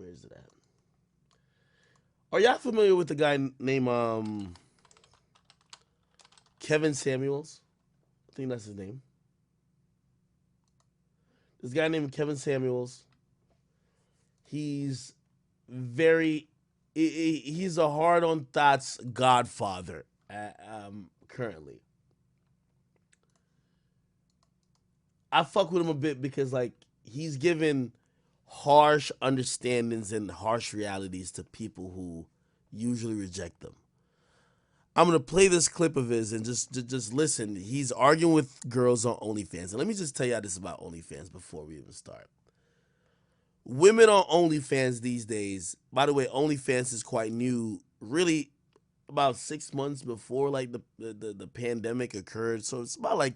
Where is it at? Are y'all familiar with the guy named Kevin Samuels? I think that's his name. This guy named Kevin Samuels. He's very he's a hard on thoughts godfather currently. I fuck with him a bit because like he's given harsh understandings and harsh realities to people who usually reject them. I'm gonna play this clip of his and just listen. He's arguing with girls on OnlyFans, and let me just tell y'all this about OnlyFans before we even start. Women on OnlyFans these days. By the way, OnlyFans is quite new. Really, about 6 months before like the pandemic occurred. So it's about like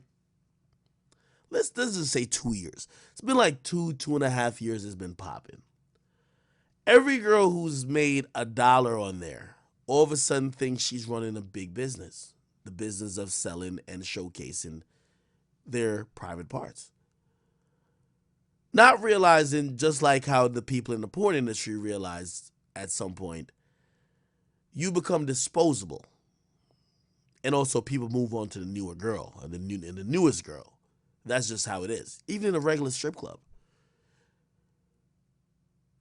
let's just say 2 years. It's been like 2.5 years has been popping. Every girl who's made $1 on there all of a sudden thinks she's running a big business. The business of selling and showcasing their private parts. Not realizing, just like how the people in the porn industry realized at some point, you become disposable. And also people move on to the newer girl and the newest girl. That's just how it is. Even in a regular strip club.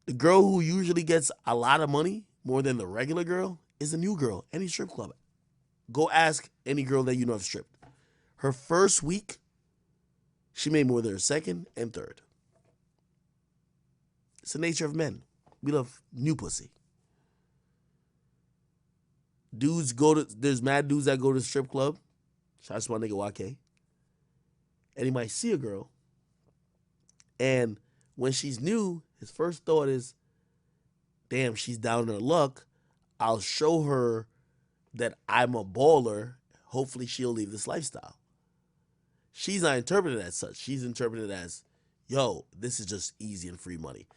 The girl who usually gets a lot of money, more than the regular girl, is a new girl. Any strip club. Go ask any girl that you know have stripped. Her first week, she made more than her second and third. It's the nature of men. We love new pussy. There's mad dudes that go to the strip club. Shout out to my nigga YK. And he might see a girl. And when she's new, his first thought is, damn, she's down in her luck. I'll show her that I'm a baller. Hopefully she'll leave this lifestyle. She's not interpreted as such. She's interpreted as, yo, this is just easy and free money.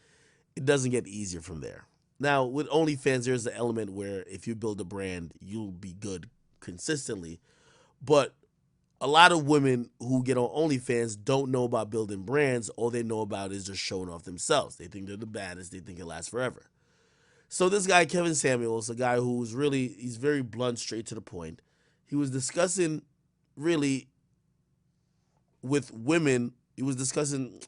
It doesn't get easier from there. Now, with OnlyFans, there's the element where if you build a brand, you'll be good consistently. But a lot of women who get on OnlyFans don't know about building brands. All they know about is just showing off themselves. They think they're the baddest. They think it lasts forever. So this guy, Kevin Samuels, a guy who's really, he's very blunt, straight to the point. He was discussing really with women. He was discussing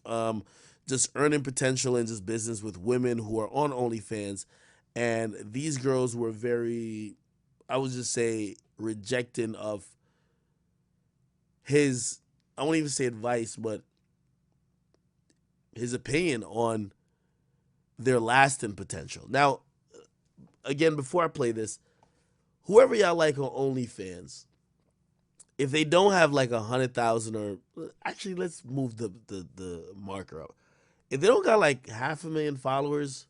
just earning potential and just business with women who are on OnlyFans. And these girls were very, I would just say, rejecting of his, I won't even say advice, but his opinion on their lasting potential. Now, again, before I play this, whoever y'all like on OnlyFans, if they don't have like 100,000 or actually let's move the marker up. If they don't got like 500,000 followers,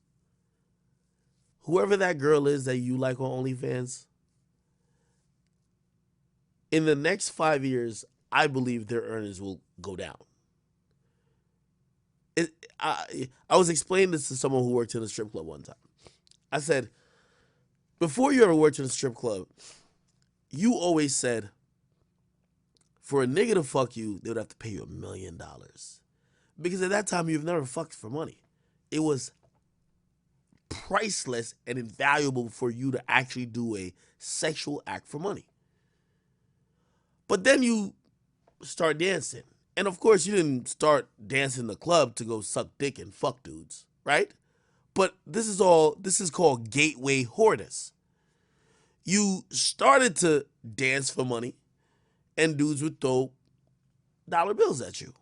whoever that girl is that you like on OnlyFans, in the next 5 years, I believe their earnings will go down. I was explaining this to someone who worked in a strip club one time. I said, before you ever worked in a strip club, you always said, for a nigga to fuck you, they would have to pay you $1,000,000. Because at that time, you've never fucked for money. It was priceless and invaluable for you to actually do a sexual act for money. But then you start dancing. And of course, you didn't start dancing in the club to go suck dick and fuck dudes, right? But this is called gateway whoreness. You started to dance for money, and dudes would throw dollar bills at you.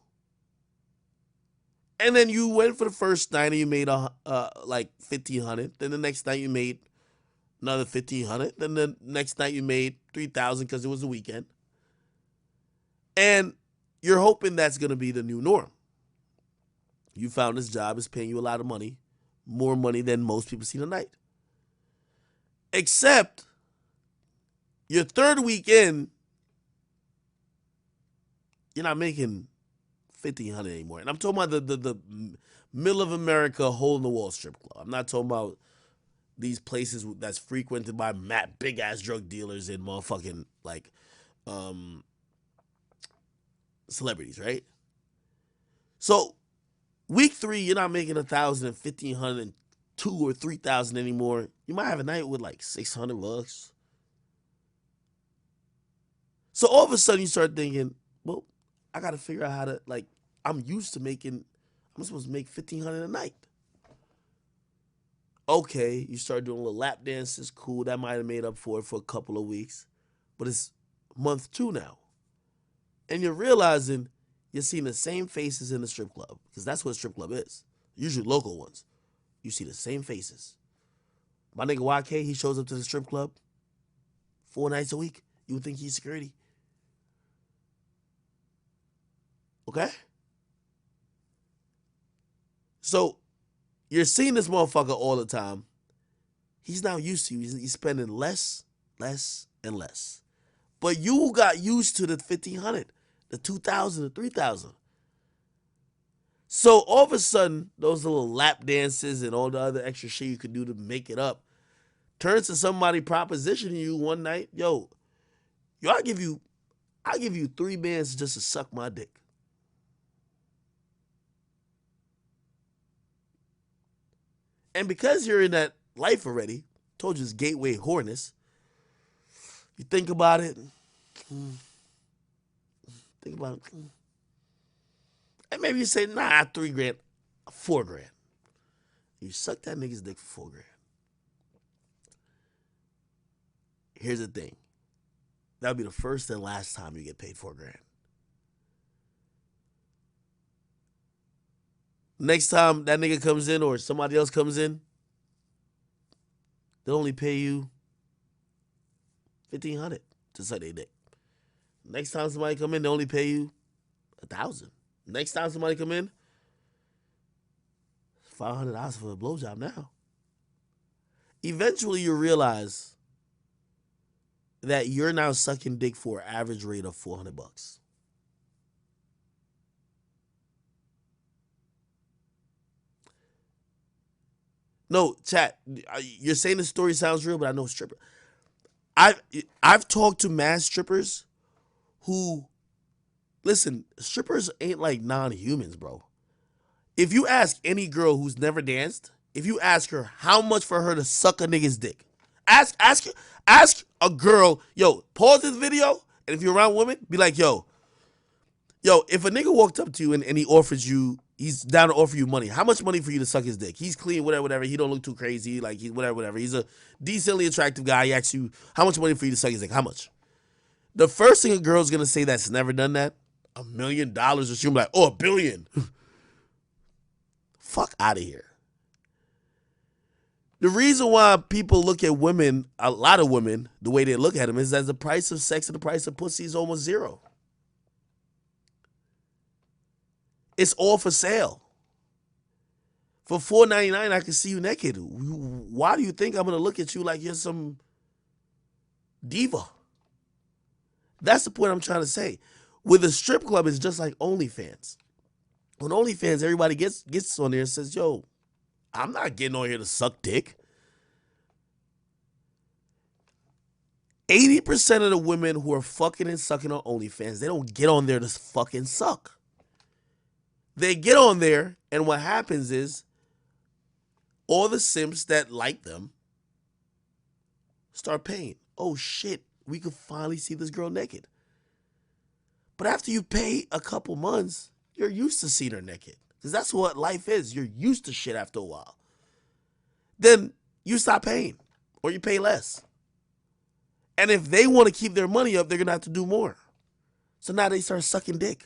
And then you went for the first night and you made like 1,500. Then the next night you made another 1,500. Then the next night you made 3,000 because it was the weekend. And you're hoping that's going to be the new norm. You found this job is paying you a lot of money, more money than most people see tonight. Except your third weekend, you're not making 1,500 anymore. And I'm talking about the middle of America hole in the wall strip club. I'm not talking about these places that's frequented by big ass drug dealers and motherfucking like celebrities, right? So week 3, you're not making 1,000 and 1,500 2 or 3,000 anymore. You might have a night with like $600. So all of a sudden you start thinking, well, I got to figure out how to, like, I'm used to making, I'm supposed to make 1,500 a night. Okay, you start doing a little lap dances, cool. That might have made up for it for a couple of weeks. But it's month 2 now. And you're realizing you're seeing the same faces in the strip club, because that's what a strip club is. Usually local ones. You see the same faces. My nigga YK, he shows up to the strip club 4 nights a week. You would think he's security. Okay? So you're seeing this motherfucker all the time. He's now used to you. He's spending less, and less. But you got used to the 1,500, the 2,000, the 3,000. So all of a sudden, those little lap dances and all the other extra shit you could do to make it up turns to somebody propositioning you one night, yo, I give you $3 just to suck my dick. And because you're in that life already, told you it's gateway whoreness, you think about it, and maybe you say, nah, $3,000, $4,000. You suck that nigga's dick for $4,000. Here's the thing. That'll be the first and last time you get paid $4,000. Next time that nigga comes in or somebody else comes in, they'll only pay you $1,500 to suck their dick. Next time somebody come in, they only pay you $1,000. Next time somebody come in, $500 for a blowjob now. Eventually you realize that you're now sucking dick for an average rate of $400. No, chat. You're saying the story sounds real, but I know stripper. I've talked to mad strippers who, listen, strippers ain't like non-humans, bro. If you ask any girl who's never danced, if you ask her how much for her to suck a nigga's dick, ask a girl, yo, pause this video, and if you're around women, be like, yo, if a nigga walked up to you and he offers you, he's down to offer you money. How much money for you to suck his dick? He's clean, whatever. He don't look too crazy, like he whatever. He's a decently attractive guy. He asks you, how much money for you to suck his dick? How much? The first thing a girl's gonna say that's never done that, $1 million, or she'll be like, oh, $1 billion. Fuck out of here. The reason why people look at women, a lot of women, the way they look at them is that the price of sex and the price of pussy is almost zero. It's all for sale. For $4.99, I can see you naked. Why do you think I'm gonna look at you like you're some diva? That's the point I'm trying to say. With a strip club, it's just like OnlyFans. On OnlyFans, everybody gets on there and says, yo, I'm not getting on here to suck dick. 80% of the women who are fucking and sucking on OnlyFans, they don't get on there to fucking suck. They get on there, and what happens is all the simps that like them start paying. Oh shit, we could finally see this girl naked. But after you pay a couple months, you're used to seeing her naked. Because that's what life is. You're used to shit after a while. Then you stop paying, or you pay less. And if they want to keep their money up, they're going to have to do more. So now they start sucking dick.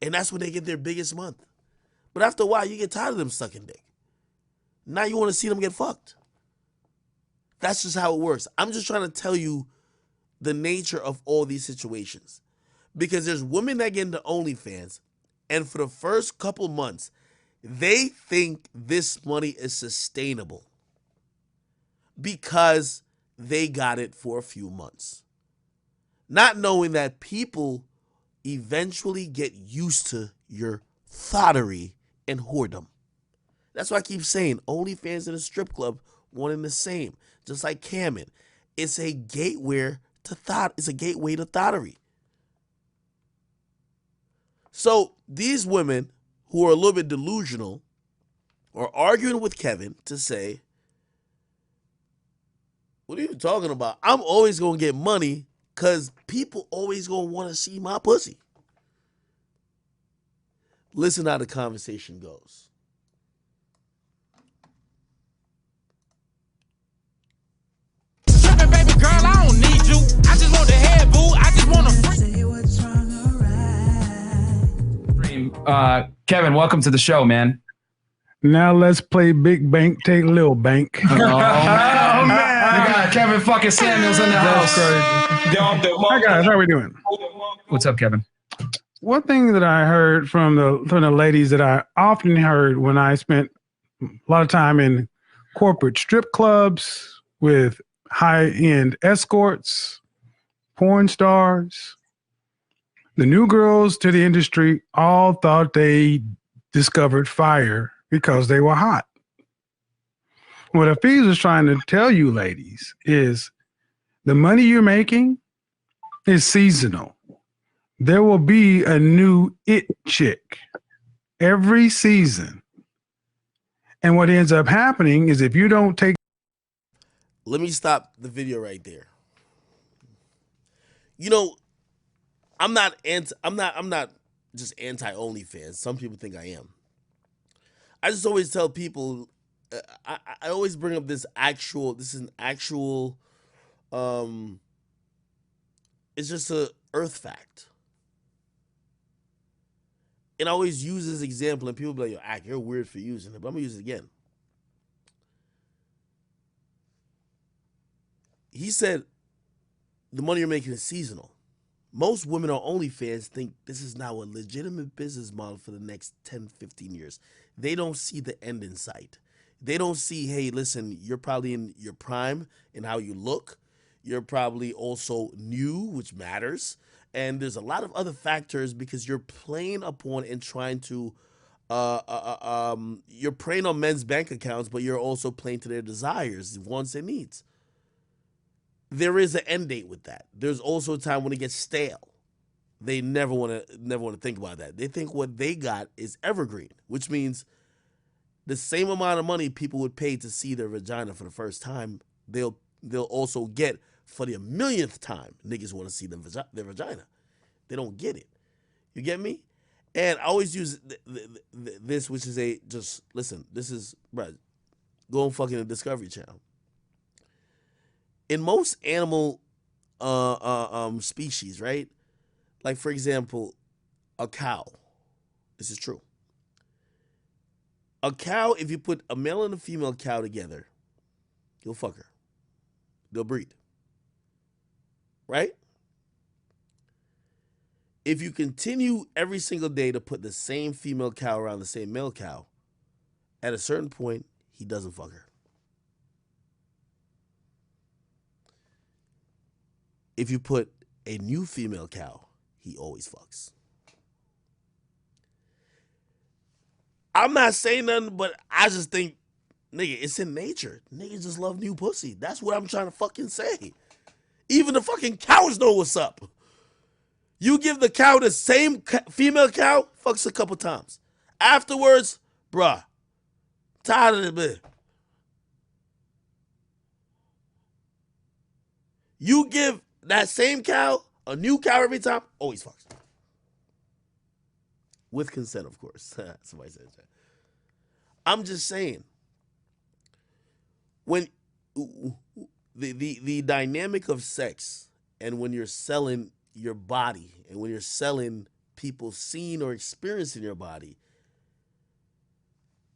And that's when they get their biggest month. But after a while, you get tired of them sucking dick. Now you want to see them get fucked. That's just how it works. I'm just trying to tell you the nature of all these situations. Because there's women that get into OnlyFans, and for the first couple months, they think this money is sustainable because they got it for a few months. Not knowing that people eventually get used to your thottery and whoredom. That's why I keep saying OnlyFans and a strip club, one and the same. Just like camming. It's a gateway to thottery. So these women who are a little bit delusional or arguing with Kevin to say, what are you talking about? I'm always going to get money because people always going to want to see my pussy. Listen how the conversation goes. Baby girl, I don't need you. I just want the head, boo. I just want to Say what's wrong or right. Kevin, welcome to the show, man. Now let's play Big Bank, take Lil Bank. Oh, man. We got Kevin fucking Samuels in the house. Hi guys, how are we doing? What's up, Kevin? One thing that I heard from the ladies that I often heard when I spent a lot of time in corporate strip clubs with high-end escorts, porn stars, the new girls to the industry all thought they discovered fire because they were hot. What Hafiz is trying to tell you, ladies, is the money you're making is seasonal. There will be a new it chick every season. And what ends up happening is if you don't take... Let me stop the video right there. You know, I'm not just anti OnlyFans. Some people think I am. I just always tell people, I always bring up this is an actual, it's just a earth fact. And I always use this example, and people be like, yo, Ak, you're weird for using it, but I'm gonna use it again. He said, the money you're making is seasonal. Most women on OnlyFans think this is now a legitimate business model for the next 10, 15 years. They don't see the end in sight. They don't see, hey, listen, you're probably in your prime in how you look. You're probably also new, which matters. And there's a lot of other factors because you're playing upon and trying to, you're preying on men's bank accounts, but you're also playing to their desires, wants, and needs. There is an end date with that. There's also a time when it gets stale. They never want to think about that. They think what they got is evergreen, which means the same amount of money people would pay to see their vagina for the first time, they'll also get for the millionth time. Niggas want to see their vagina. They don't get it. You get me? And I always use this, which is listen, this is, bro, go on fucking the Discovery Channel. In most animal species, right? Like, for example, a cow. This is true. A cow, if you put a male and a female cow together, you'll fuck her. They'll breed. Right? If you continue every single day to put the same female cow around the same male cow, at a certain point, he doesn't fuck her. If you put a new female cow, he always fucks. I'm not saying nothing, but I just think, nigga, it's in nature. Niggas just love new pussy. That's what I'm trying to fucking say. Even the fucking cows know what's up. You give the cow the same female cow, fucks a couple times. Afterwards, bruh, tired of it, man. You give that same cow a new cow every time, always fucks. With consent, of course. Somebody said that. I'm just saying, when the dynamic of sex and when you're selling your body and when you're selling people seeing or experiencing your body,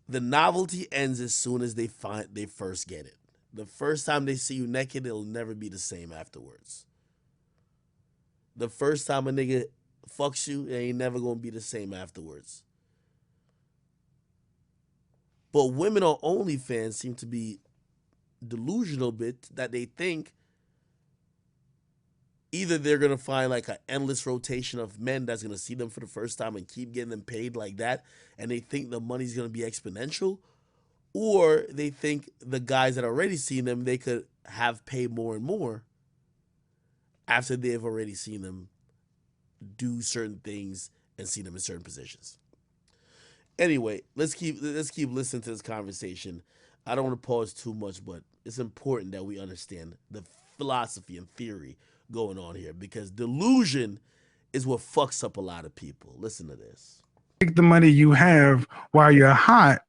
the novelty ends as soon as they first get it. The first time they see you naked, it'll never be the same afterwards. The first time a nigga fucks you, it ain't never gonna be the same afterwards. But women on OnlyFans seem to be delusional a bit that they think either they're gonna find like an endless rotation of men that's gonna see them for the first time and keep getting them paid like that, and they think the money's gonna be exponential, or they think the guys that already seen them, they could have paid more and more after they've already seen them do certain things and see them in certain positions. Anyway, let's keep listening to this conversation. I don't want to pause too much, but it's important that we understand the philosophy and theory going on here because delusion is what fucks up a lot of people. Listen to this. Take the money you have while you're hot,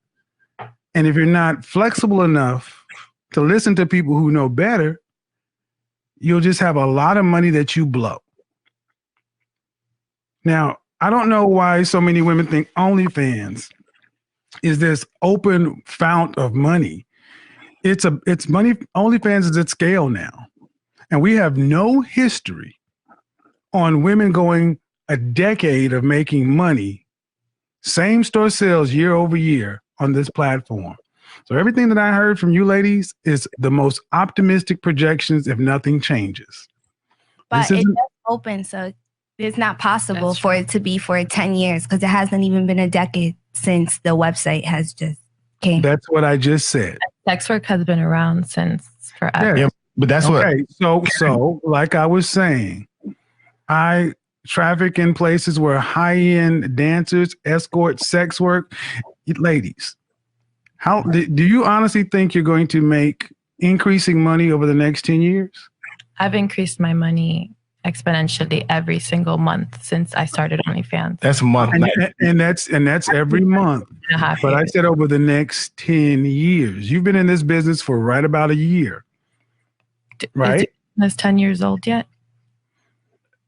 and if you're not flexible enough to listen to people who know better, you'll just have a lot of money that you blow. Now, I don't know why so many women think OnlyFans is this open fount of money. It's money. OnlyFans is at scale now, and we have no history on women going a decade of making money, same store sales year over year on this platform. So everything that I heard from you ladies is the most optimistic projections if nothing changes. But it's open, so it's not possible for it to be for 10 years because it hasn't even been a decade since the website has just came. That's what I just said. Sex work has been around since forever. Yeah, but that's okay. So like I was saying, I traffic in places where high-end dancers, escort, sex work. Ladies, how do you honestly think you're going to make increasing money over the next 10 years? I've increased my money exponentially every single month since I started OnlyFans. That's a month. And that's every month. But I said over the next 10 years. You've been in this business for right about a year. Right? Is 10 years old yet?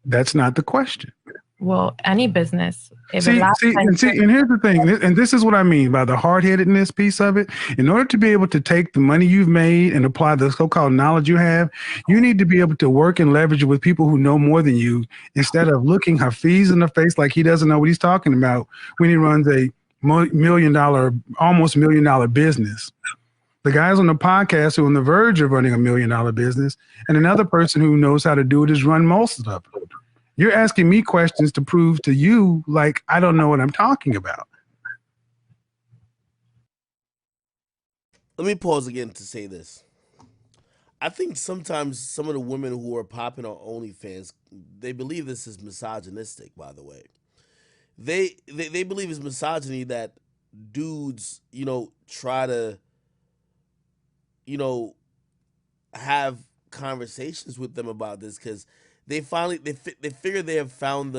That's not the question. Well, any business. And here's the thing, and this is what I mean by the hard-headedness piece of it. In order to be able to take the money you've made and apply the so-called knowledge you have, you need to be able to work and leverage it with people who know more than you instead of looking Hafiz in the face like he doesn't know what he's talking about when he runs a almost $1 million business. The guys on the podcast who are on the verge of running $1 million business, and another person who knows how to do it is run most of it. You're asking me questions to prove to you like I don't know what I'm talking about. Let me pause again to say this. I think sometimes some of the women who are popping on OnlyFans, they believe this is misogynistic, by the way. They believe it's misogyny that dudes, try to, have conversations with them about this because they figure they have found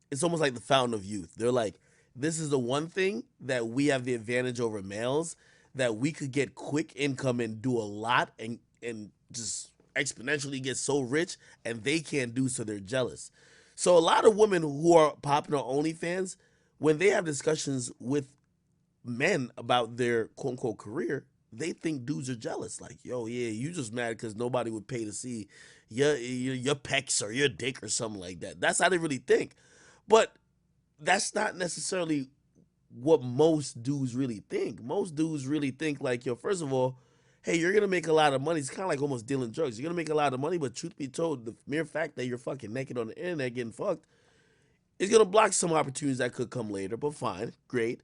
it's almost like the fountain of youth. They're like, this is the one thing that we have the advantage over males, that we could get quick income and do a lot and just exponentially get so rich, and they can't do, so they're jealous. So a lot of women who are popping on OnlyFans, when they have discussions with men about their quote unquote career, they think dudes are jealous. Like, yo, yeah, you just mad because nobody would pay to see your pecs or your dick or something like that. That's how they really think. But that's not necessarily what most dudes really think. Most dudes really think like, yo, first of all, hey, you're going to make a lot of money. It's kind of like almost dealing drugs. You're going to make a lot of money, but truth be told, the mere fact that you're fucking naked on the internet getting fucked is going to block some opportunities that could come later. But fine, great.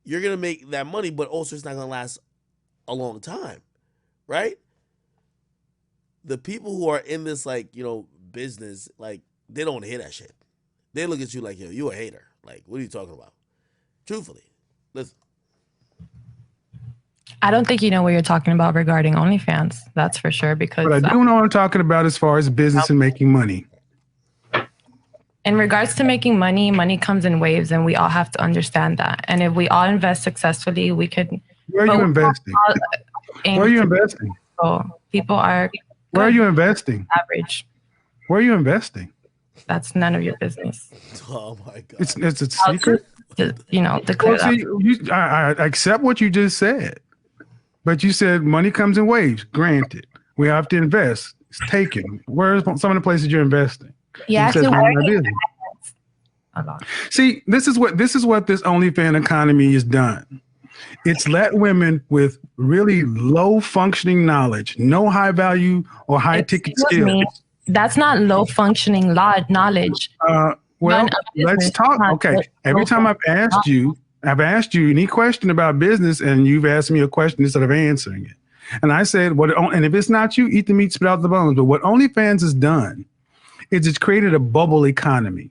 You're going to make that money, but also it's not going to last a long time, right? The people who are in this, business, they don't hear that shit. They look at you like, yo, you a hater. Like, what are you talking about? Truthfully, listen. I don't think you know what you're talking about regarding OnlyFans. That's for sure. Because but I do know what I'm talking about as far as business and making money. In regards to making money, money comes in waves, and we all have to understand that. And if we all invest successfully, we could. Where are you investing? Where are you investing? People are. Where are you investing? Average. Where are you investing? That's none of your business. Oh my God! It's a secret. I accept what you just said, but you said money comes in waves. Granted, we have to invest. It's taken. Where's some of the places you're investing? Yeah, see, this is what this OnlyFans economy has done. It's let women with really low functioning knowledge, no high value or high ticket skills. That's not low functioning knowledge. Well, let's talk. Okay. Every time I've asked you any question about business, and you've asked me a question instead of answering it. And I said, and if it's not you, eat the meat, spit out the bones. But what OnlyFans has done is it's created a bubble economy.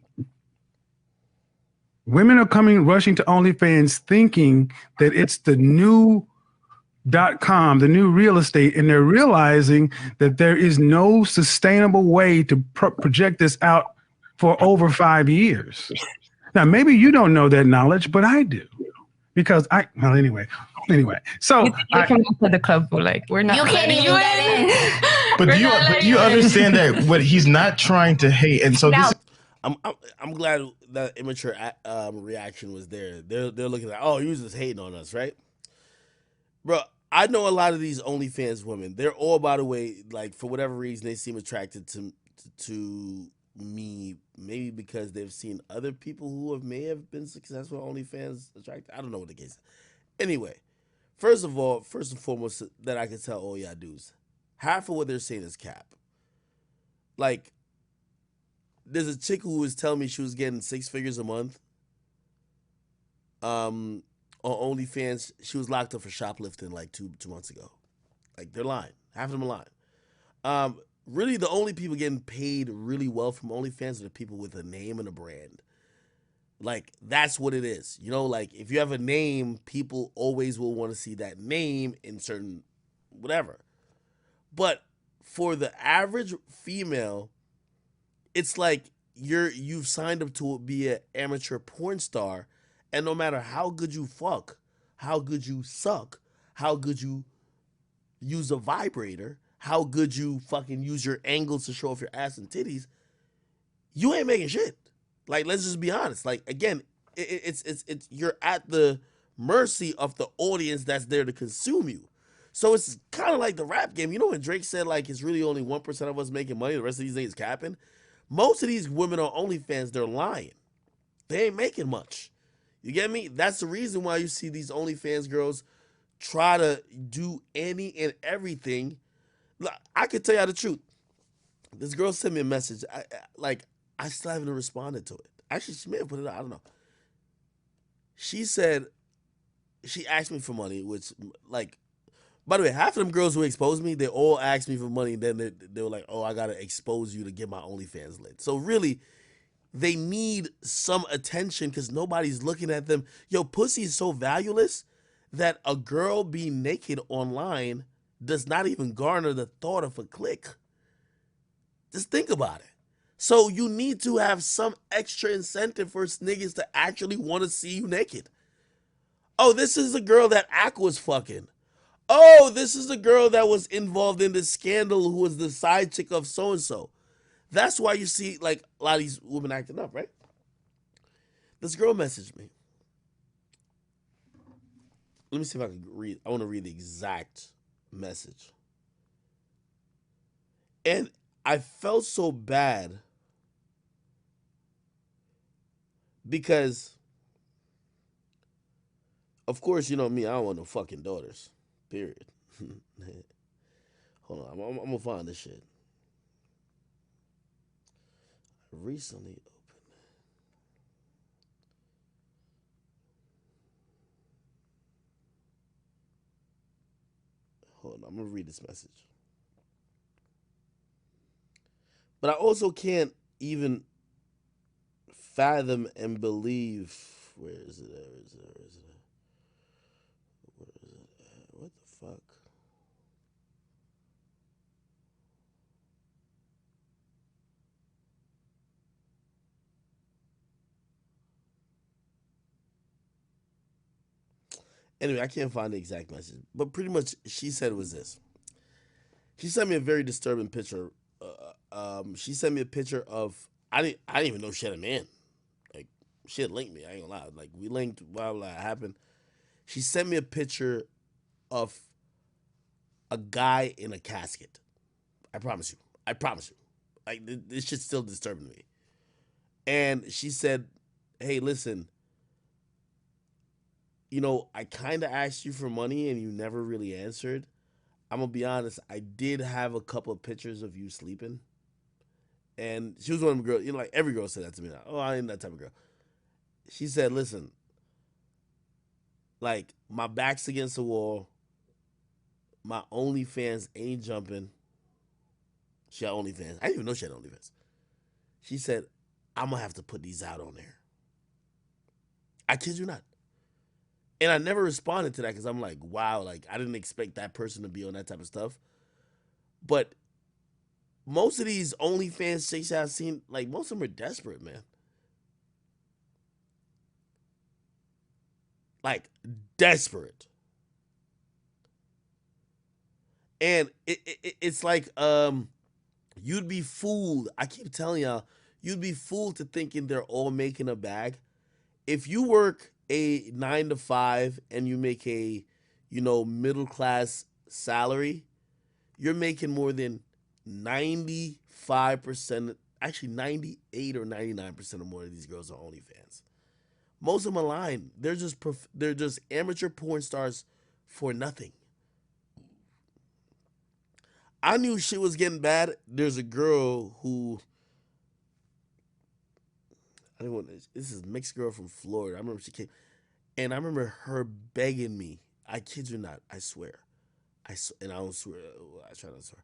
Women are rushing to OnlyFans thinking that it's the new .com, the new real estate, and they're realizing that there is no sustainable way to project this out for over 5 years. Now, maybe you don't know that knowledge, but I do. Because anyway. So you can go to the club, like we're not. You can't even get in. But do you understand that what he's not trying to hate, and so Now, this I'm glad that immature reaction was there. They're looking at, oh, he was just hating on us, right? Bro, I know a lot of these OnlyFans women. They're all, by the way, like for whatever reason, they seem attracted to me. Maybe because they've seen other people who may have been successful OnlyFans attracted. I don't know what the case is. Anyway, first and foremost, that I can tell all y'all dudes, half of what they're saying is cap. Like, there's a chick who was telling me she was getting 6 figures a month. On OnlyFans, she was locked up for shoplifting like two months ago. Like, they're lying. Half of them are lying. Really, the only people getting paid really well from OnlyFans are the people with a name and a brand. Like, that's what it is. You know, like, if you have a name, people always will want to see that name in certain whatever. But for the average female, it's like you've signed up to be an amateur porn star, and no matter how good you fuck, how good you suck, how good you use a vibrator, how good you fucking use your angles to show off your ass and titties, you ain't making shit. Like, let's just be honest. Like, again, it's you're at the mercy of the audience that's there to consume you. So it's kind of like the rap game. You know when Drake said, like, it's really only 1% of us making money, the rest of these niggas capping? Most of these women on OnlyFans, they're lying. They ain't making much. You get me? That's the reason why you see these OnlyFans girls try to do any and everything. I can tell you the truth. This girl sent me a message. I still haven't responded to it. Actually, she may have put it out. I don't know. She said, she asked me for money, which, like, by the way, half of them girls who exposed me, they all asked me for money, and then they were like, oh, I got to expose you to get my OnlyFans lit. So really, they need some attention because nobody's looking at them. Yo, pussy is so valueless that a girl being naked online does not even garner the thought of a click. Just think about it. So you need to have some extra incentive for niggas to actually want to see you naked. Oh, this is the girl that Aqua's fucking. Oh, this is the girl that was involved in this scandal who was the side chick of so-and-so. That's why you see, like, a lot of these women acting up, right? This girl messaged me. Let me see if I can read. I want to read the exact message. And I felt so bad because, of course, you know me, I don't want no fucking daughters. Period. Hold on, I'm gonna find this shit. Recently opened. Hold on, I'm gonna read this message. But I also can't even fathom and believe. Where is it? Where is it? Where is it? Where is it? What the fuck? Anyway, I can't find the exact message, but pretty much she said it was this. She sent me a very disturbing picture. She sent me a picture of I didn't even know she had a man. Like, she had linked me. I ain't gonna lie. Like, we linked while that happened. She sent me a picture of a guy in a casket. I promise you. I promise you. Like, this shit's still disturbing me. And she said, "Hey, listen. You know, I kind of asked you for money and you never really answered. I'm gonna be honest. I did have a couple of pictures of you sleeping." And she was one of them girls. You know, like every girl said that to me. Like, oh, I ain't that type of girl. She said, "Listen, like, my back's against the wall. My OnlyFans ain't jumping." She had OnlyFans. I didn't even know she had OnlyFans. She said, "I'm gonna have to put these out on there." I kid you not. And I never responded to that because I'm like, wow, like I didn't expect that person to be on that type of stuff. But most of these OnlyFans chicks I've seen, like most of them are desperate, man. Like desperate. And it's like you'd be fooled. I keep telling y'all, you'd be fooled to thinking they're all making a bag. If you work a 9 to 5 and you make a, middle class salary, you're making more than 95%, actually 98 or 99% or more of these girls are OnlyFans. Most of them are lying. They're just amateur porn stars for nothing. I knew shit was getting bad. There's a girl who this is a mixed girl from Florida. I remember she came, and I remember her begging me. I kid you not. I swear. And I don't swear. I try not to swear.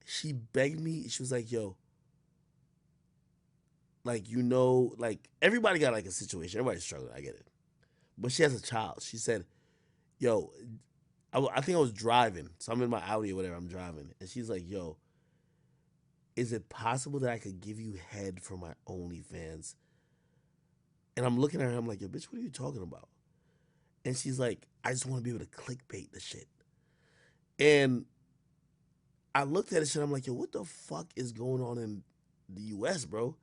She begged me. She was like, "Yo, like like everybody got like a situation. Everybody's struggling. I get it, but she has a child." She said, "Yo, I think I was driving, so I'm in my Audi or whatever. I'm driving, and she's like, "Yo, is it possible that I could give you head for my OnlyFans?" And I'm looking at her. I'm like, "Yo, bitch, what are you talking about?" And she's like, "I just want to be able to clickbait the shit." And I looked at it and I'm like, "Yo, what the fuck is going on in the U.S., bro?"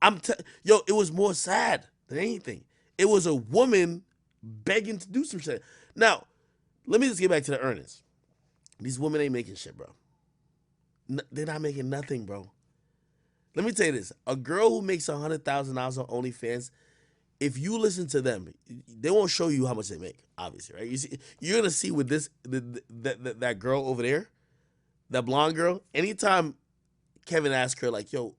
It was more sad than anything. It was a woman begging to do some shit. Now, let me just get back to the earnings. These women ain't making shit, bro. They're not making nothing, bro. Let me tell you this. A girl who makes $100,000 on OnlyFans, if you listen to them, they won't show you how much they make, obviously, right? You're going to see with that girl over there, that blonde girl, anytime Kevin asks her, like, yo,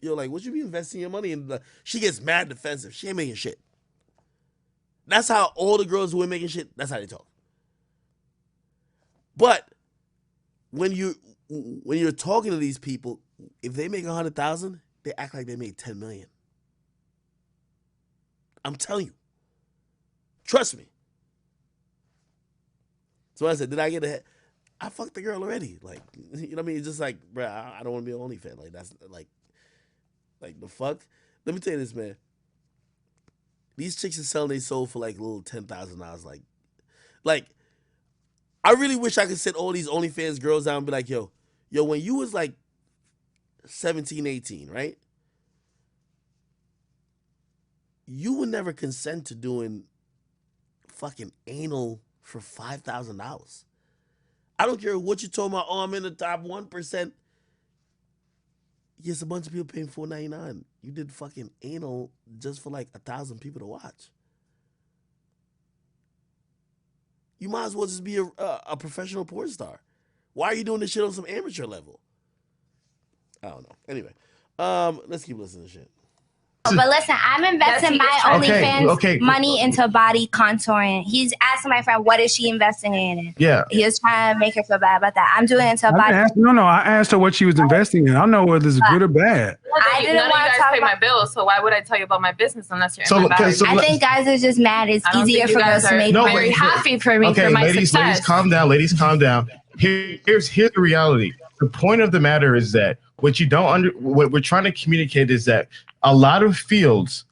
like, what you be investing your money in? She gets mad defensive. She ain't making shit. That's how all the girls who are making shit, that's how they talk. But when you're talking to these people, if they make 100,000, they act like they made 10 million. I'm telling you. Trust me. So I said, did I get ahead? I fucked the girl already. Like, you know what I mean? It's just like, bro, I don't want to be an OnlyFans. Like, that's like the fuck. Let me tell you this, man. These chicks are selling their soul for like little $10,000. Like, I really wish I could sit all these OnlyFans girls down and be like, yo, when you was like 17, 18, right? You would never consent to doing fucking anal for $5,000. I don't care what you told me. Oh, I'm in the top 1%. Yes, a bunch of people paying $4.99. You did fucking anal just for like 1,000 people to watch. You might as well just be a professional porn star. Why are you doing this shit on some amateur level? I don't know. Anyway, let's keep listening to shit. But listen, I'm investing my OnlyFans money into body contouring. He's asking my friend, what is she investing in? Yeah. He was trying to make her feel bad about that. I'm doing it into body. I asked her what she was investing in. I don't know whether it's good or bad. I didn't None of want you to guys talk pay my about. bills, so why would I tell you about my business unless you're in my bag? I think guys are just mad. It's easier for girls to make money. Very happy for me for my ladies, success. ladies, calm down. Ladies, calm down. Here's the reality. The point of the matter is that what we're trying to communicate is that a lot of fields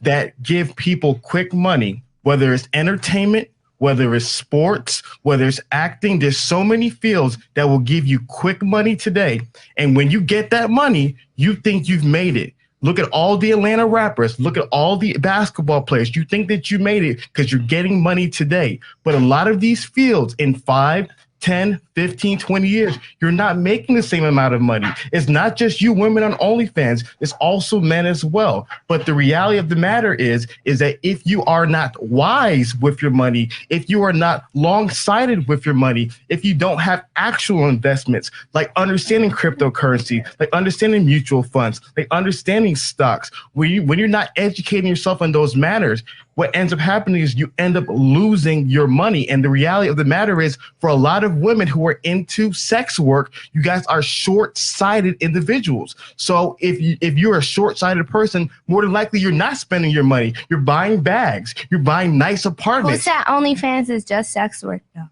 that give people quick money, whether it's entertainment, whether it's sports, whether it's acting, there's so many fields that will give you quick money today. And when you get that money, you think you've made it. Look at all the Atlanta rappers. Look at all the basketball players. You think that you made it because you're getting money today. But a lot of these fields in 5, 10, 15, 20 years, you're not making the same amount of money. It's not just you women on OnlyFans, it's also men as well. But the reality of the matter is that if you are not wise with your money, if you are not long-sighted with your money, if you don't have actual investments, like understanding cryptocurrency, like understanding mutual funds, like understanding stocks, when you're not educating yourself on those matters, what ends up happening is you end up losing your money. And the reality of the matter is, for a lot of women who are into sex work, you guys are short-sighted individuals. So if you're a short-sighted person, more than likely you're not spending your money. You're buying bags. You're buying nice apartments. Who said OnlyFans is just sex work though?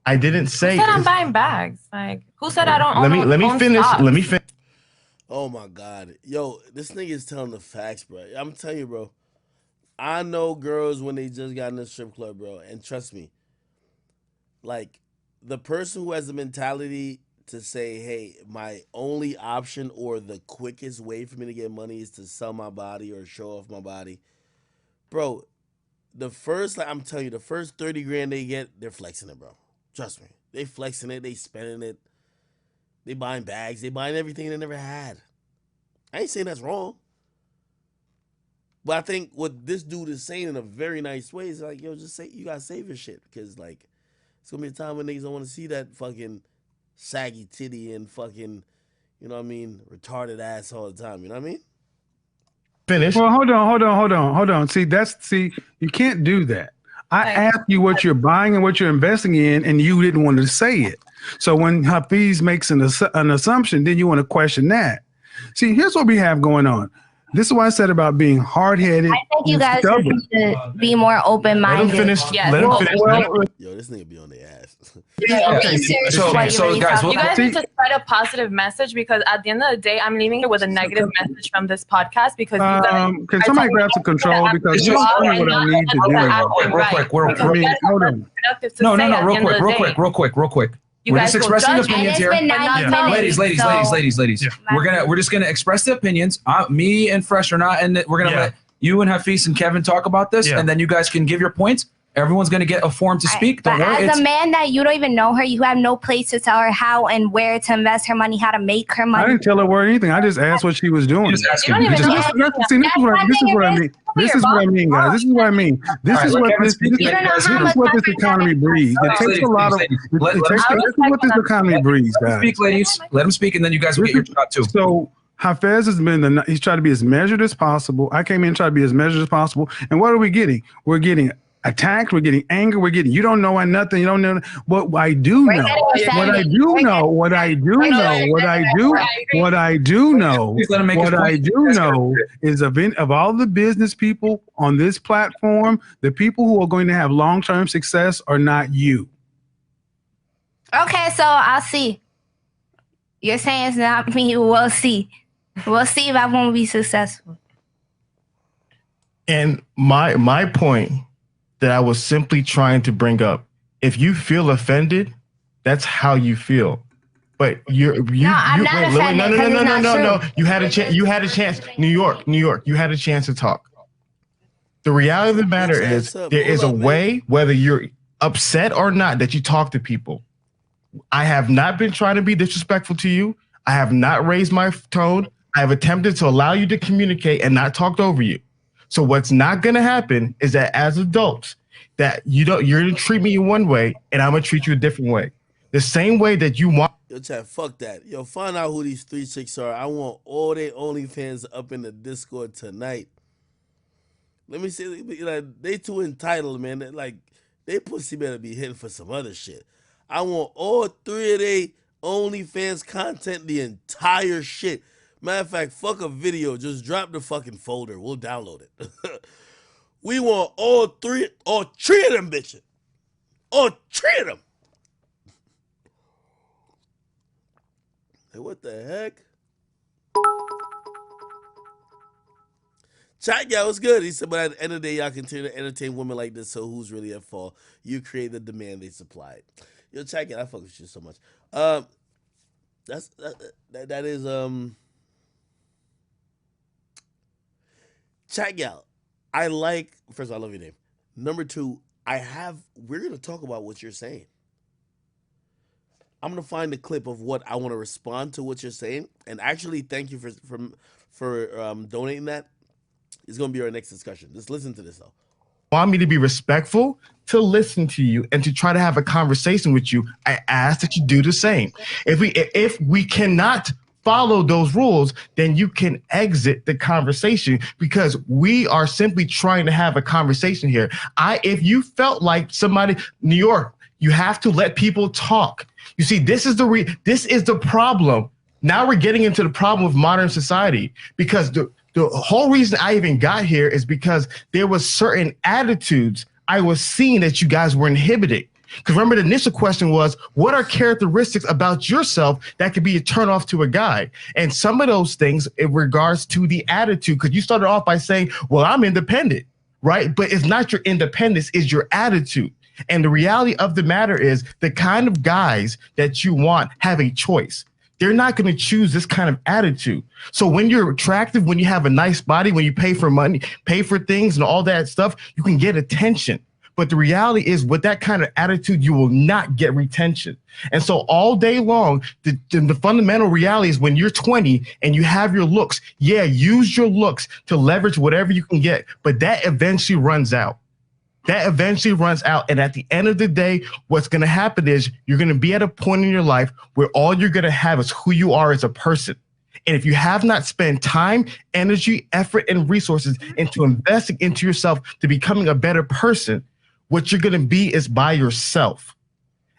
I didn't say. Who said I'm buying bags? Like, who said I don't own? Let me finish. Stocks? Let me finish. Oh my God, yo, this nigga is telling the facts, bro. I'm telling you, bro. I know girls when they just got in the strip club, bro, and trust me, like the person who has the mentality to say, "Hey, my only option or the quickest way for me to get money is to sell my body or show off my body," bro. The first, like I'm telling you, the first 30 grand they get, they're flexing it, bro. Trust me, they flexing it, they spending it, they buying bags, they buying everything they never had. I ain't saying that's wrong. But I think what this dude is saying in a very nice way is like, yo, just say you gotta save your shit. Because like it's gonna be a time when niggas don't wanna see that fucking saggy titty and fucking, you know what I mean, retarded ass all the time. You know what I mean? Finish. Well, hold on. See, you can't do that. I asked you what you're buying and what you're investing in, and you didn't want to say it. So when Hafiz makes an assumption, then you want to question that. See, here's what we have going on. This is what I said about being hard-headed. I think you guys need to be more open-minded. Let him finish. Yes. Let him finish. Yo, this nigga be on their ass. Okay, so guys, You guys need to spread a positive message, because at the end of the day, I'm leaving here with a negative message from this podcast because you guys can somebody grab some control, because you don't know what I need to do. Real quick. You We're guys just will expressing judge opinions and here. it's been 9 minutes, Ladies. We're just gonna express the opinions. Me and Fresh are not, and we're gonna let you and Hafiz and Kevin talk about this, and then you guys can give your points. Everyone's gonna get a forum to speak. But as a man that you don't even know her, you have no place to tell her how and where to invest her money, how to make her money. I didn't tell her where anything. I just asked what she was doing. Just asking. You don't even know. This is what I mean. This is what I mean, guys. This is what I mean. This is what this economy breeds. It takes a lot of. This is what this economy breeds, guys. Speak, ladies. Let them speak, and then you guys will get your shot too. So Hafez has been he's tried to be as measured as possible. I came in and tried to be as measured as possible. And what are we getting? We're getting attacked, we're getting anger, we're getting, you don't know nothing, you don't know what I do know. What I do know is of all the business people on this platform, the people who are going to have long-term success are not you. Okay, so I'll see. You're saying it's not me. We'll see. We'll see if I won't be successful. And my point that I was simply trying to bring up, if you feel offended, that's how you feel. But I'm not offended. No. You had a chance. New York. You had a chance to talk. The reality of the matter is there is a way, whether you're upset or not, that you talk to people. I have not been trying to be disrespectful to you. I have not raised my tone. I have attempted to allow you to communicate and not talked over you. So what's not going to happen is that as adults, that you're going to treat me one way and I'm going to treat you a different way. The same way that you want. Yo, chat, fuck that. Yo, find out who these 3 chicks are. I want all their OnlyFans up in the Discord tonight. Let me say, like, they too entitled, man. They pussy better be hitting for some other shit. I want all 3 of they OnlyFans content, the entire shit. Matter of fact, fuck a video. Just drop the fucking folder. We'll download it. We want all 3 of them bitches. All 3 of them. Hey, what the heck? Chat guy was good. He said, but at the end of the day, y'all continue to entertain women like this, so who's really at fault? You create the demand, they supply it. Yo, chat guy, I fuck with you so much. That is chat gal. I like, first of all, I love your name. Number 2, we're gonna talk about what you're saying. I'm gonna find a clip of what I want to respond to what you're saying, and actually thank you for donating that. It's gonna be our next discussion. Just listen to this though. Want me to be respectful, to listen to you, and to try to have a conversation with you. I ask that you do the same. If we cannot follow those rules, then you can exit the conversation, because we are simply trying to have a conversation here. If you felt like somebody, New York, you have to let people talk. You see, this is the problem. Now we're getting into the problem of modern society, because the whole reason I even got here is because there was certain attitudes I was seeing that you guys were inhibiting. Because remember, the initial question was, what are characteristics about yourself that could be a turnoff to a guy? And some of those things in regards to the attitude, because you started off by saying, well, I'm independent, right? But it's not your independence, it's your attitude. And the reality of the matter is the kind of guys that you want have a choice. They're not going to choose this kind of attitude. So when you're attractive, when you have a nice body, when you pay for money, pay for things and all that stuff, you can get attention. But the reality is, with that kind of attitude, you will not get retention. And so all day long, the fundamental reality is, when you're 20 and you have your looks, yeah, use your looks to leverage whatever you can get. But that eventually runs out. That eventually runs out. And at the end of the day, what's going to happen is you're going to be at a point in your life where all you're going to have is who you are as a person. And if you have not spent time, energy, effort, and resources into investing into yourself to becoming a better person, what you're going to be is by yourself.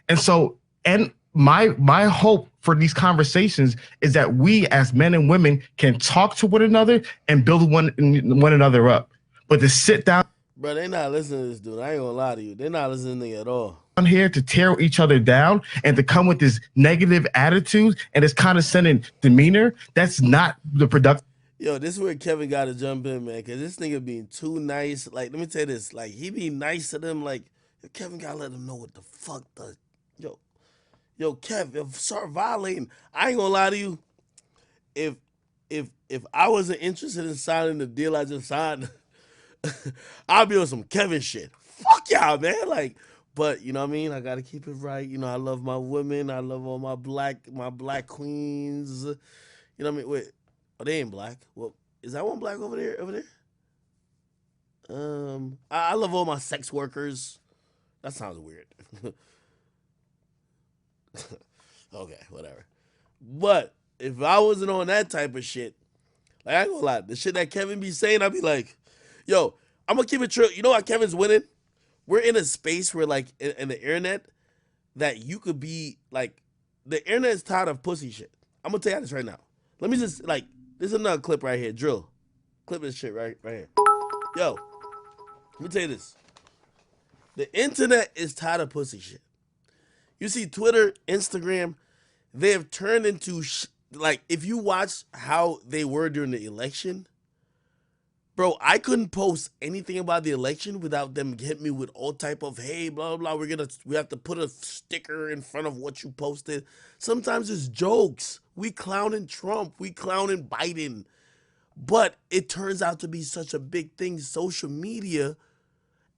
And so, and my hope for these conversations is that we as men and women can talk to one another and build one another up. But to sit down, bro, they not listening to this dude. I ain't gonna lie to you. They're not listening at all. On here to tear each other down and to come with this negative attitude and this condescending demeanor, that's not the productive. Yo, this is where Kevin got to jump in, man, because this nigga being too nice. Like, let me tell you this. Like, he be nice to them. Like, Kevin got to let them know what the fuck the... Yo, Kev, if start violating, I ain't gonna lie to you. If I wasn't interested in signing the deal I just signed, I'd be on some Kevin shit. Fuck y'all, man. Like, but you know what I mean? I gotta keep it right. You know, I love my women. I love all my black queens. You know what I mean? Wait. Oh, they ain't black. Well, is that one black over there? I love all my sex workers. That sounds weird. Okay, whatever. But if I wasn't on that type of shit, like, I ain't gonna lie, the shit that Kevin be saying, I'd be like, yo, I'm gonna keep it true. You know why Kevin's winning? We're in a space where, like, in the internet, that you could be, like, the internet is tired of pussy shit. I'm gonna tell you this right now. Let me just, like, this is another clip right here. Drill. Clip this shit right here. Yo, let me tell you this. The internet is tired of pussy shit. You see Twitter, Instagram, they have turned into, like, if you watch how they were during the election, bro, I couldn't post anything about the election without them hitting me with all type of, hey, blah, blah, blah, we have to put a sticker in front of what you posted. Sometimes it's jokes. We clowning Trump. We clowning Biden. But it turns out to be such a big thing, social media,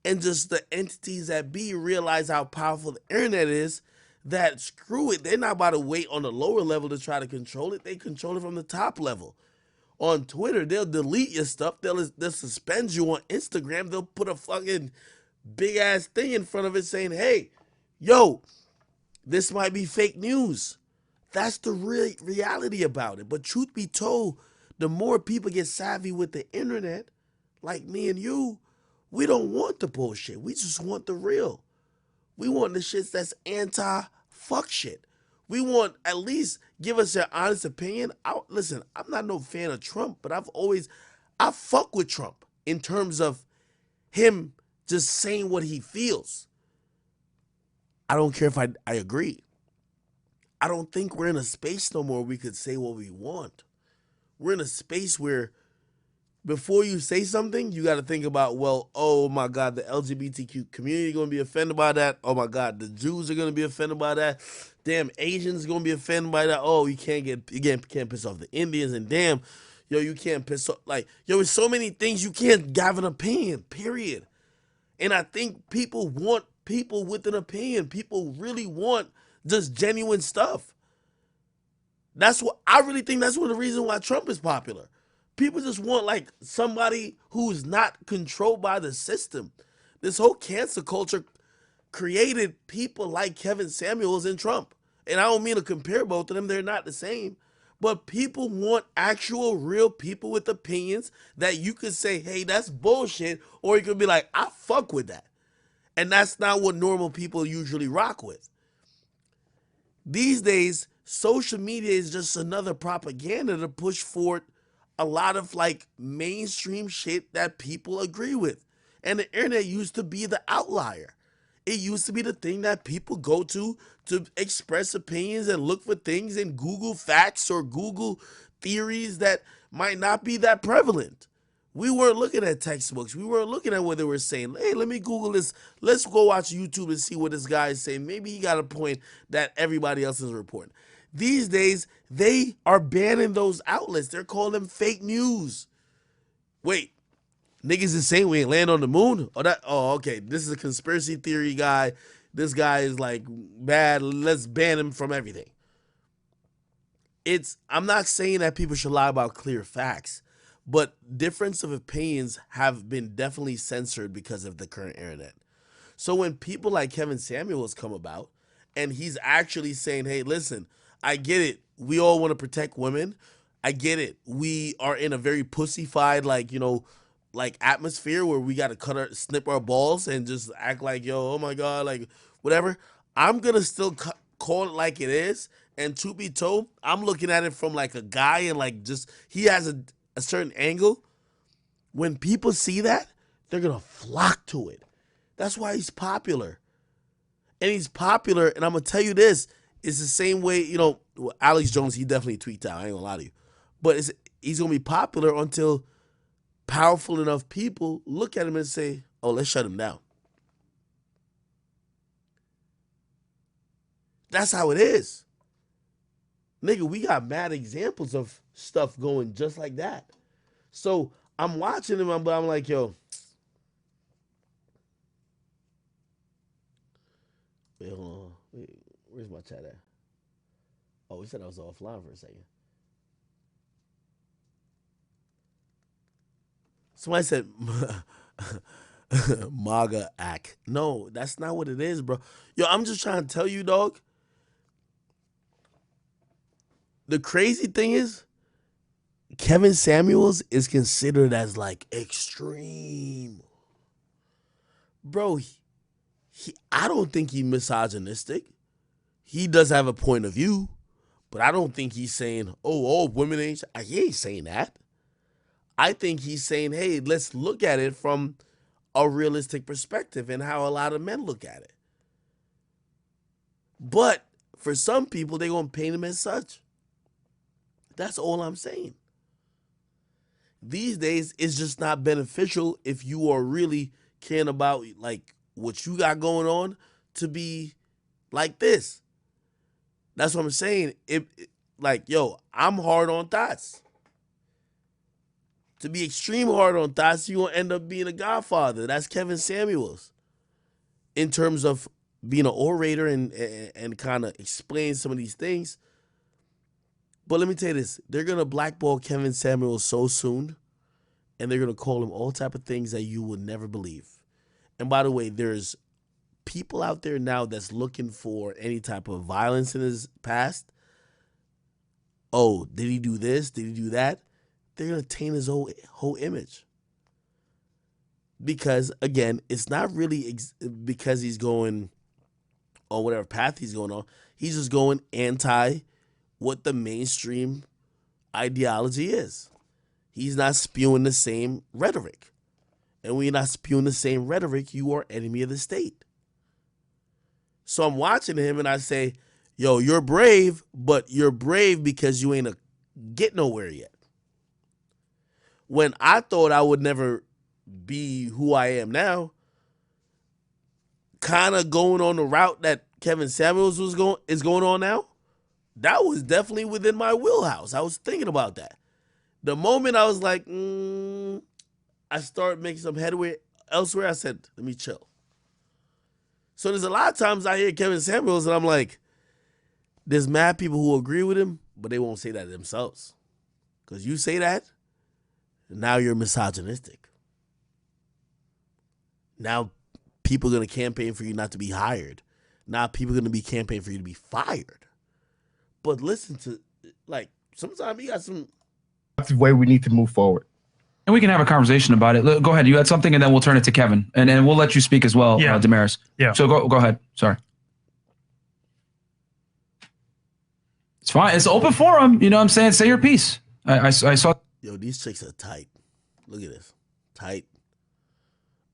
and just the entities that be realize how powerful the internet is, that screw it. They're not about to wait on the lower level to try to control it. They control it from the top level. On Twitter, they'll delete your stuff. They'll suspend you. On Instagram, they'll put a fucking big-ass thing in front of it saying, hey, yo, this might be fake news. That's the real reality about it. But truth be told, the more people get savvy with the internet, like me and you, we don't want the bullshit. We just want the real. We want the shit that's anti-fuck shit. We want, at least give us your honest opinion. Listen, I'm not no fan of Trump, but I fuck with Trump in terms of him just saying what he feels. I don't care if I agree. I don't think we're in a space no more where we could say what we want. We're in a space where before you say something, you got to think about, well, oh my God, the LGBTQ community going to be offended by that. Oh my God, the Jews are going to be offended by that. Damn, Asians going to be offended by that. Oh, you can't piss off the Indians, and damn, yo, you can't piss off, like, yo, there's so many things you can't have an opinion, period. And I think people want people with an opinion. People really want just genuine stuff. That's what I really think. That's one of the reasons why Trump is popular. People just want, like, somebody who's not controlled by the system. This whole cancer culture created people like Kevin Samuels and Trump. And I don't mean to compare both of them. They're not the same. But people want actual real people with opinions that you could say, hey, that's bullshit, or you could be like, I fuck with that. And that's not what normal people usually rock with. These days, social media is just another propaganda to push forward a lot of like mainstream shit that people agree with. And the internet used to be the outlier. It used to be the thing that people go to express opinions and look for things and Google facts or Google theories that might not be that prevalent. We weren't looking at textbooks. We weren't looking at what they were saying. Hey, let me Google this. Let's go watch YouTube and see what this guy is saying. Maybe he got a point that everybody else is reporting. These days, they are banning those outlets. They're calling them fake news. Wait, niggas is saying we ain't land on the moon? Oh, okay. This is a conspiracy theory guy. This guy is like bad. Let's ban him from everything. I'm not saying that people should lie about clear facts, but difference of opinions have been definitely censored because of the current internet. So when people like Kevin Samuels come about and he's actually saying, hey, listen, I get it. We all want to protect women. I get it. We are in a very pussified, like atmosphere where we got to snip our balls and just act like, yo, oh my God, like whatever. I'm going to still call it like it is. And to be told, I'm looking at it from like a guy and like just, he has a certain angle. When people see that, they're going to flock to it. That's why he's popular. And he's popular, and I'm going to tell you this, it's the same way, Alex Jones, he definitely tweaked out, I ain't going to lie to you. But he's going to be popular until powerful enough people look at him and say, oh, let's shut him down. That's how it is. Nigga, we got mad examples of stuff going just like that. So I'm watching him, but I'm like, yo. Wait, hold on. Wait, where's my chat at? Oh, we said I was offline for a second. Somebody said MAGA act. No, that's not what it is, bro. Yo, I'm just trying to tell you, dog. The crazy thing is, Kevin Samuels is considered as like extreme. Bro, I don't think he's misogynistic. He does have a point of view, but I don't think he's saying, oh, women ain't. He ain't saying that. I think he's saying, hey, let's look at it from a realistic perspective and how a lot of men look at it. But for some people, they're going to paint him as such. That's all I'm saying. These days, it's just not beneficial if you are really caring about like what you got going on to be like this. That's what I'm saying. Yo, I'm hard on thoughts. To be extreme hard on thoughts, you're going to end up being a godfather. That's Kevin Samuels. In terms of being an orator and kind of explain some of these things. But let me tell you this. They're going to blackball Kevin Samuels so soon, and they're going to call him all type of things that you would never believe. And by the way, there's people out there now that's looking for any type of violence in his past. Oh, did he do this? Did he do that? They're going to taint his whole image. Because, again, it's not really because he's going on whatever path he's going on. He's just going anti what the mainstream ideology is. He's not spewing the same rhetoric. And when you're not spewing the same rhetoric, you are enemy of the state. So I'm watching him and I say, yo, you're brave, but you're brave because you ain't get nowhere yet. When I thought I would never be who I am now, kind of going on the route that Kevin Samuels is going on now, that was definitely within my wheelhouse. I was thinking about that. The moment I was like, I started making some headway elsewhere, I said, let me chill. So there's a lot of times I hear Kevin Samuels and I'm like, there's mad people who agree with him, but they won't say that themselves. Because you say that, now you're misogynistic. Now people are going to campaign for you not to be hired. Now people are going to be campaigning for you to be fired. But listen to, like, sometimes he got some. That's the way we need to move forward. And we can have a conversation about it. Go ahead. You had something, and then we'll turn it to Kevin, and then we'll let you speak as well, Damaris. Yeah. So go ahead. Sorry. It's fine. It's open forum. You know what I'm saying? Say your piece. I saw. Yo, these chicks are tight. Look at this. Tight.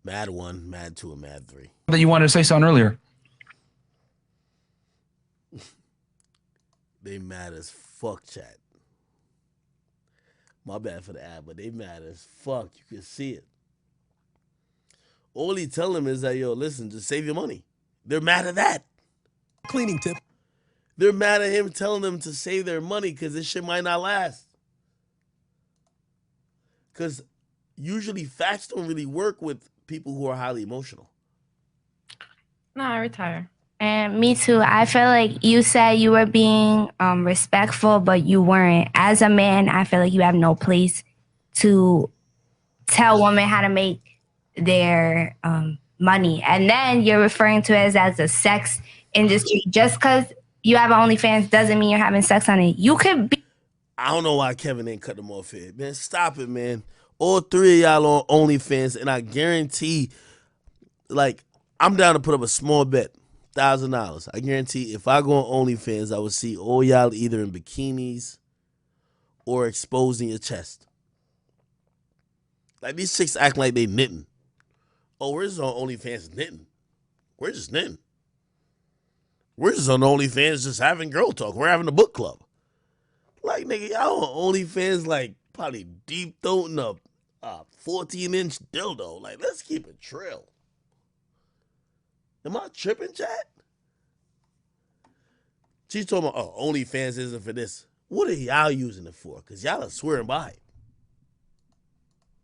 Mad 1, Mad 2, and Mad 3. That you wanted to say something earlier. They mad as fuck, chat. My bad for the ad, but they mad as fuck. You can see it. All he tell them is that, yo, listen, just save your money. They're mad at that. Cleaning tip. They're mad at him telling them to save their money because this shit might not last. Because usually facts don't really work with people who are highly emotional. No, I retire. And me too. I feel like you said you were being respectful, but you weren't. As a man, I feel like you have no place to tell women how to make their money. And then you're referring to it as a sex industry. Just because you have OnlyFans doesn't mean you're having sex on it. You could be. I don't know why Kevin ain't cut them off here. Man, stop it, man. All three of y'all on OnlyFans, and I guarantee, like, I'm down to put up a small bet. $1,000. I guarantee if I go on OnlyFans, I would see all y'all either in bikinis or exposing your chest. Like these chicks acting like they knitting. Oh, we're just on OnlyFans knitting. We're just knitting. We're just on OnlyFans just having girl talk. We're having a book club. Like, nigga, y'all on OnlyFans like probably deep throating a 14-inch dildo. Like, let's keep it real. Am I tripping, chat? She's talking about, oh, OnlyFans isn't for this. What are y'all using it for? Because y'all are swearing by it.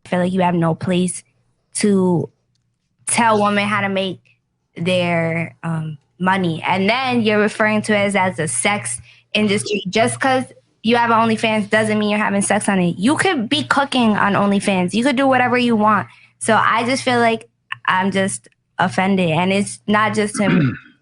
I feel like you have no place to tell women how to make their money. And then you're referring to it as a sex industry. Just because you have OnlyFans doesn't mean you're having sex on it. You could be cooking on OnlyFans. You could do whatever you want. So I just feel like I'm just offended. And it's not just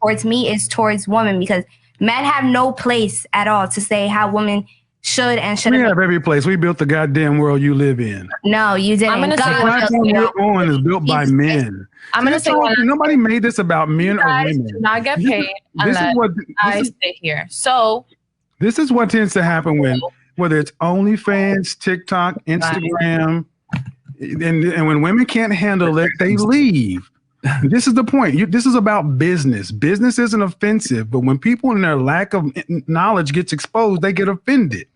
towards me, it's towards women, because men have no place at all to say how women should and shouldn't. We have every place. We built the goddamn world you live in. No, you didn't. I'm gonna God say The platform you're on is built by men. I'm gonna say Nobody made this about men or guys women. do not get paid unless I stay here. So this is what tends to happen when, whether it's OnlyFans, TikTok, Instagram, and when women can't handle it, they leave. This is the point. This is about business. Business isn't offensive, but when people in their lack of knowledge gets exposed, they get offended.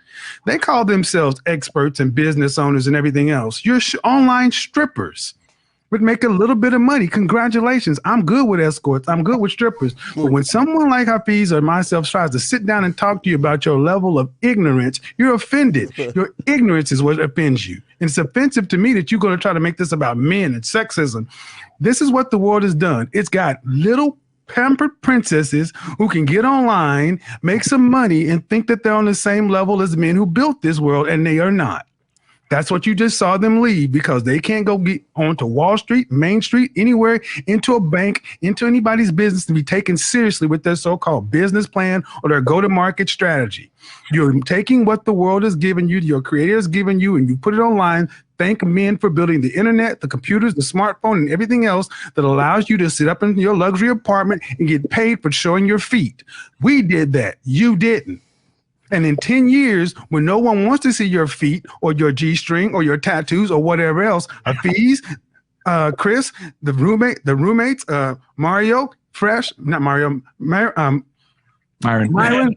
They call themselves experts and business owners and everything else. You're online strippers would make a little bit of money. Congratulations. I'm good with escorts. I'm good with strippers. But when someone like Hafiz or myself tries to sit down and talk to you about your level of ignorance, you're offended. Your ignorance is what offends you. And it's offensive to me that you're going to try to make this about men and sexism. This is what the world has done. It's got little pampered princesses who can get online, make some money, and think that they're on the same level as men who built this world, and they are not. That's what you just saw them leave, because they can't go get onto Wall Street, Main Street, anywhere, into a bank, into anybody's business to be taken seriously with their so-called business plan or their go-to-market strategy. You're taking what the world has given you, your creator has given you, and you put it online. Thank men for building the internet, the computers, the smartphone, and everything else that allows you to sit up in your luxury apartment and get paid for showing your feet. We did that. You didn't. And in 10 years, when no one wants to see your feet or your G-string or your tattoos or whatever else, Hafiz, Chris, the roommates, Mario, Fresh, not Mario, Myron,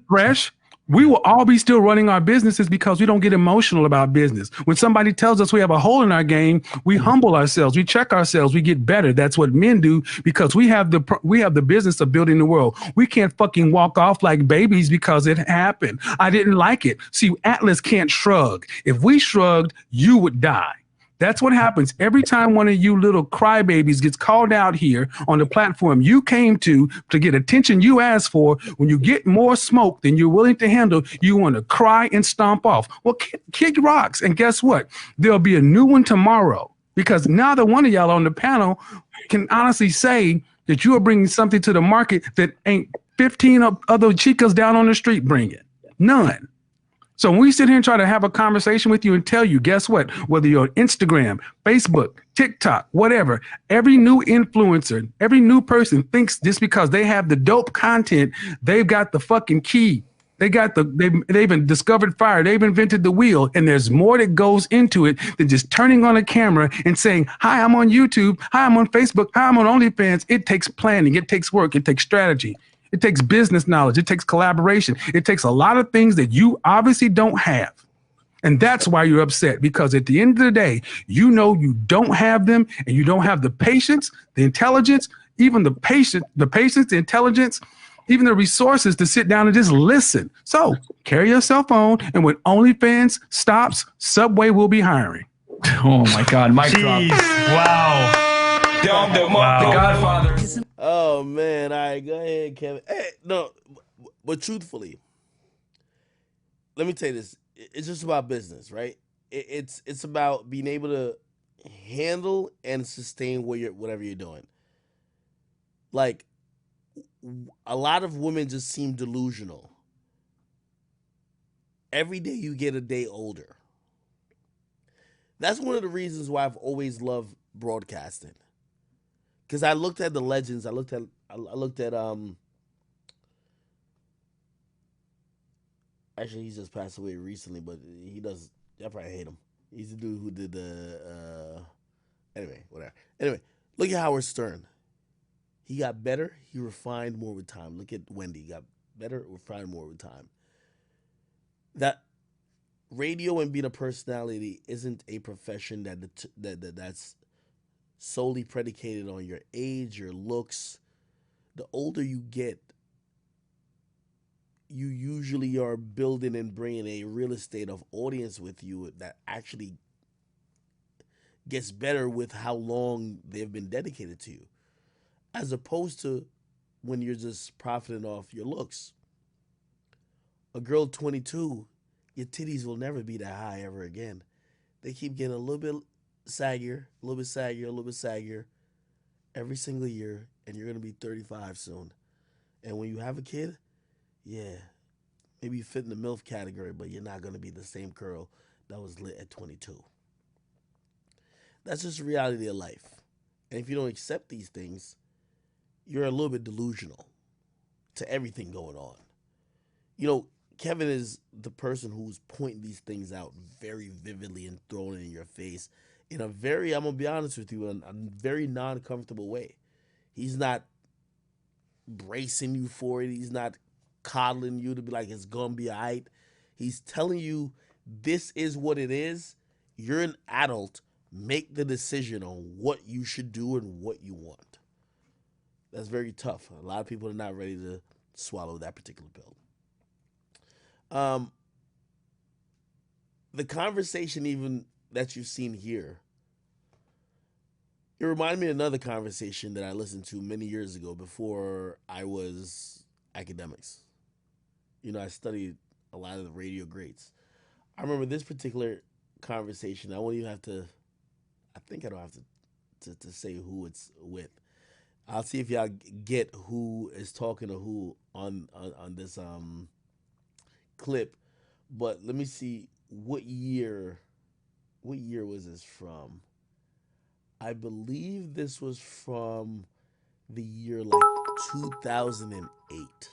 Fresh, we will all be still running our businesses because we don't get emotional about business. When somebody tells us we have a hole in our game, we humble ourselves, we check ourselves, we get better. That's what men do, because we have the business of building the world. We can't fucking walk off like babies because it happened. I didn't like it. See, Atlas can't shrug. If we shrugged, you would die. That's what happens every time one of you little crybabies gets called out here on the platform you came to get attention you asked for. When you get more smoke than you're willing to handle, you want to cry and stomp off. Well, kick rocks. And guess what? There'll be a new one tomorrow, because neither one of y'all on the panel can honestly say that you are bringing something to the market that ain't 15 other chicas down on the street bringing. None. So when we sit here and try to have a conversation with you and tell you, guess what? Whether you're on Instagram, Facebook, TikTok, whatever, every new influencer, every new person thinks just because they have the dope content, they've got the fucking key. They've been discovered fire. They've invented the wheel, and there's more that goes into it than just turning on a camera and saying, "Hi, I'm on YouTube. Hi, I'm on Facebook. Hi, I'm on OnlyFans." It takes planning. It takes work. It takes strategy. It takes business knowledge. It takes collaboration. It takes a lot of things that you obviously don't have. And that's why you're upset, because at the end of the day, you know you don't have them, and you don't have the patience, the intelligence, even the patience, the intelligence, even the resources to sit down and just listen. So carry your cell phone, and when OnlyFans stops, Subway will be hiring. Oh my God, mic drop. Wow. The Godfather. Oh man, all right, go ahead, Kevin. Hey, no, but truthfully, let me tell you this: it's just about business, right? It's about being able to handle and sustain whatever you're doing. Like, a lot of women just seem delusional. Every day you get a day older. That's one of the reasons why I've always loved broadcasting. Because I looked at the legends. I looked at actually he's just passed away recently, but he does. I probably hate him. He's the dude who did the anyway, whatever. Anyway, look at Howard Stern. He got better. He refined more with time. Look at Wendy. Got better, refined more with time. That radio and being a personality isn't a profession that's solely predicated on your age, your looks. The older you get, you usually are building and bringing a real estate of audience with you that actually gets better with how long they've been dedicated to you, as opposed to when you're just profiting off your looks. A girl 22, your titties will never be that high ever again. They keep getting a little bit saggier, a little bit saggier, a little bit saggier every single year, and you're gonna be 35 soon. And when you have a kid, yeah, maybe you fit in the MILF category, but you're not gonna be the same girl that was lit at 22. That's just the reality of life. And if you don't accept these things, you're a little bit delusional to everything going on. You know, Kevin is the person who's pointing these things out very vividly and throwing it in your face in a very, I'm going to be honest with you, in a very non-comfortable way. He's not bracing you for it. He's not coddling you to be like, it's going to be all right. He's telling you this is what it is. You're an adult. Make the decision on what you should do and what you want. That's very tough. A lot of people are not ready to swallow that particular pill. The conversation even that you've seen here, it reminded me of another conversation that I listened to many years ago before I was Akademiks. You know, I studied a lot of the radio greats. I remember this particular conversation. I won't even have to, I think I don't have to say who it's with. I'll see if y'all get who is talking to who on this clip. But let me see what year was this from? I believe this was from the year like 2008.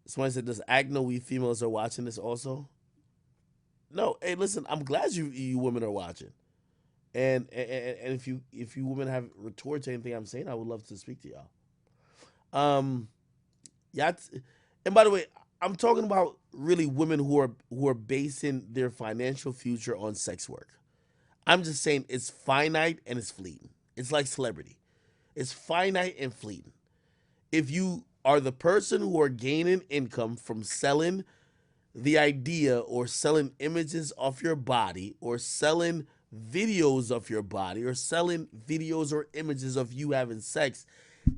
Somebody said, "Does Ag know we females are watching this also?" No. Hey, listen, I'm glad you women are watching. And if you women have retorts to anything I'm saying, I would love to speak to y'all. Yeah, and by the way, I'm talking about really women who are basing their financial future on sex work. I'm just saying it's finite and it's fleeting. It's like celebrity. It's finite and fleeting. If you are the person who are gaining income from selling the idea or selling images of your body or selling videos of your body or selling videos or images of you having sex,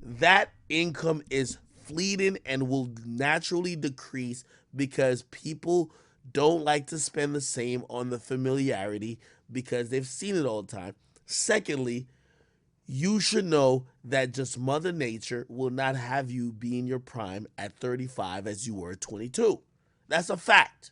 that income is fleeting and will naturally decrease because people don't like to spend the same on the familiarity because they've seen it all the time. Secondly, you should know that just Mother Nature will not have you be in your prime at 35 as you were at 22. That's a fact.